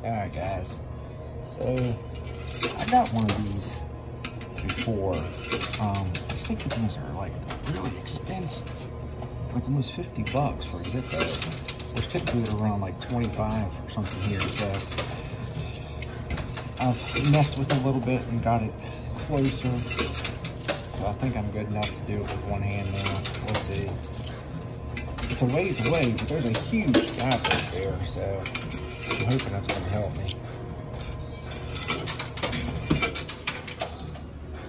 Alright guys, so I got one of these before. I just think these are like really expensive, like almost 50 bucks for a Zippo, which typically they're around like 25 or something here. So I've messed with it a little bit and got it closer, so I think I'm good enough to do it with one hand now. We'll see. It's a ways away, but there's a huge gap right there, so I'm hoping that's going to help me.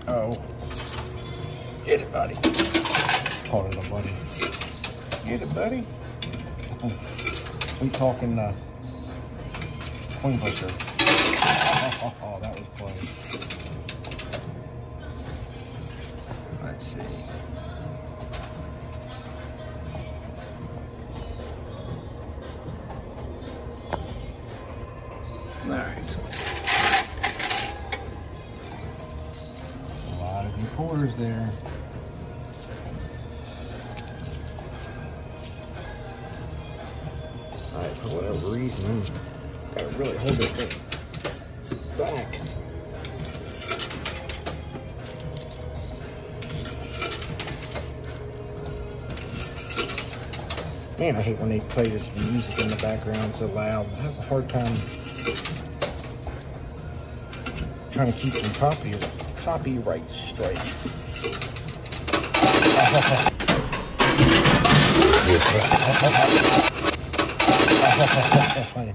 Oh, get it, buddy. Call it a buddy. Get it, buddy. Sweet talking coin pusher. Oh, that was close. Let's see. All right. A lot of new quarters there. All right, for whatever reason, I gotta really hold this thing back. Man, I hate when they play this music in the background so loud. I have a hard time trying to keep some copyright strikes.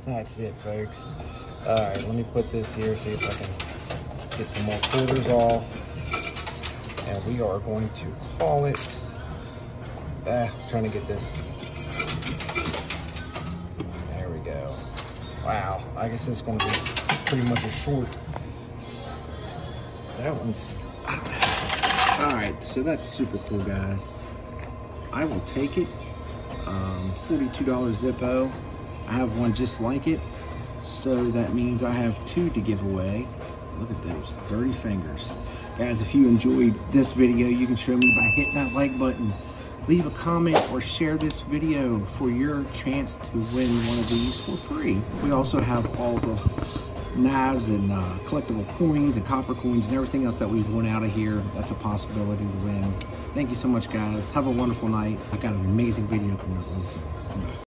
That's it, folks. Alright, let me put this here, see if I can get some more quarters off. And we are going to call it, trying to get this. There we go. Wow, I guess it's going to be pretty much a short. That one's, alright, so that's super cool, guys. I will take it. $42 Zippo. I have one just like it, so that means I have two to give away. Look at those dirty fingers. Guys, if you enjoyed this video, you can show me by hitting that like button. Leave a comment or share this video for your chance to win one of these for free. We also have all the knives and collectible coins and copper coins and everything else that we've won out of here. That's a possibility to win. Thank you so much, guys. Have a wonderful night. I got an amazing video coming up.